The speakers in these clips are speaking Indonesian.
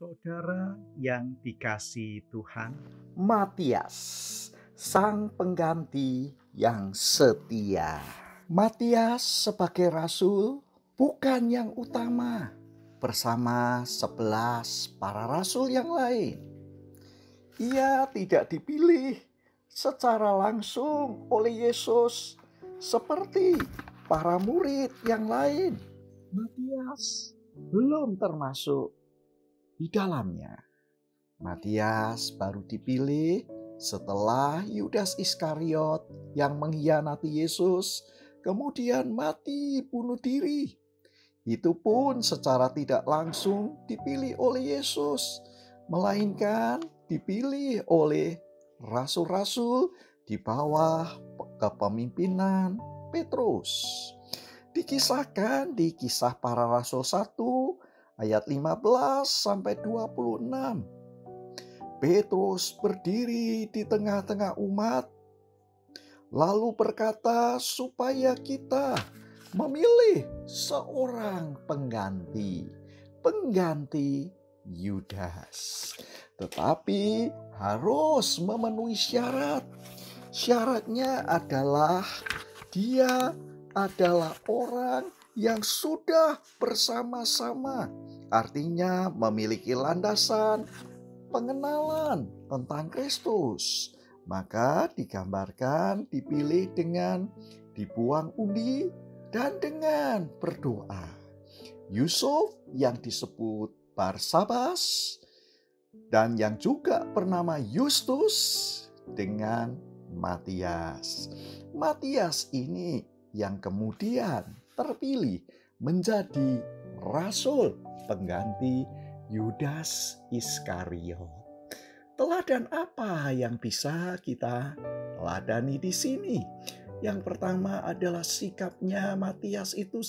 Saudara yang dikasihi Tuhan, Matias, sang pengganti yang setia. Matias sebagai rasul bukan yang utama bersama 11 para rasul yang lain. Ia tidak dipilih secara langsung oleh Yesus seperti para murid yang lain. Matias belum termasuk di dalamnya. Matias baru dipilih setelah Yudas Iskariot yang mengkhianati Yesus kemudian mati bunuh diri. Itu pun secara tidak langsung dipilih oleh Yesus, melainkan dipilih oleh rasul-rasul di bawah kepemimpinan Petrus. Dikisahkan di Kisah Para Rasul 1 ayat 15 sampai 26. Petrus berdiri di tengah-tengah umat, lalu berkata supaya kita memilih seorang pengganti Yudas. Tetapi harus memenuhi syarat. Syaratnya adalah dia adalah orang yang sudah bersama-sama. Artinya memiliki landasan pengenalan tentang Kristus. Maka digambarkan dipilih dengan dibuang undi dan dengan berdoa. Yusuf yang disebut Barsabas dan yang juga bernama Yustus dengan Matias. Matias ini yang kemudian terpilih menjadi rasul pengganti Yudas Iskariot. Teladan apa yang bisa kita teladani di sini? Yang pertama adalah sikapnya. Matias itu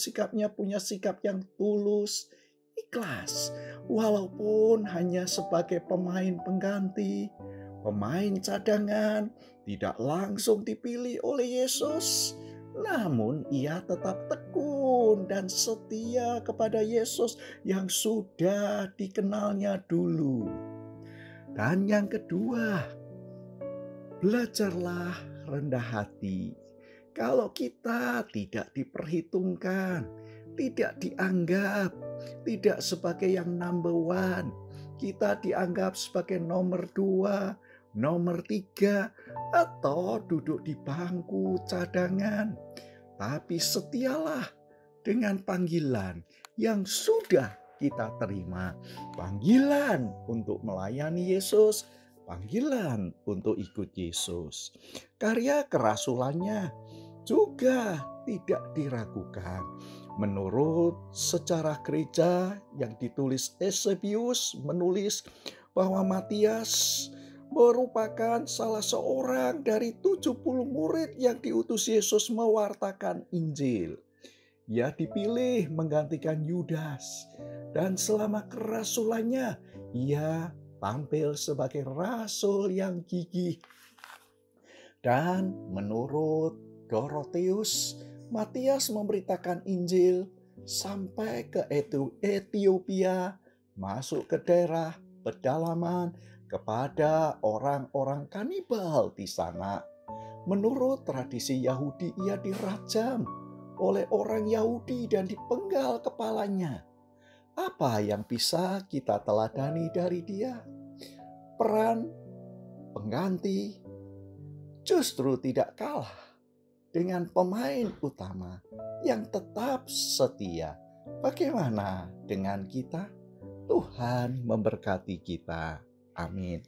punya sikap yang tulus, ikhlas. Walaupun hanya sebagai pemain pengganti, pemain cadangan, tidak langsung dipilih oleh Yesus. Namun ia tetap tekun dan setia kepada Yesus yang sudah dikenalnya dulu. Dan yang kedua, belajarlah rendah hati. Kalau kita tidak diperhitungkan, tidak dianggap, tidak sebagai yang number one, kita dianggap sebagai nomor 2, nomor 3, atau duduk di bangku cadangan. Tapi setialah dengan panggilan yang sudah kita terima. Panggilan untuk melayani Yesus, panggilan untuk ikut Yesus. Karya kerasulannya juga tidak diragukan. Menurut sejarah gereja yang ditulis Eusebius menulis bahwa Matias merupakan salah seorang dari 70 murid yang diutus Yesus mewartakan Injil. Ia dipilih menggantikan Yudas dan selama kerasulannya ia tampil sebagai rasul yang gigih. Dan menurut Dorotheus, Matias memberitakan Injil sampai ke Ethiopia, masuk ke daerah pedalaman kepada orang-orang kanibal di sana. Menurut tradisi Yahudi, ia dirajam oleh orang Yahudi dan dipenggal kepalanya. Apa yang bisa kita teladani dari dia? Peran pengganti justru tidak kalah dengan pemain utama yang tetap setia. Bagaimana dengan kita? Tuhan memberkati kita. Amin.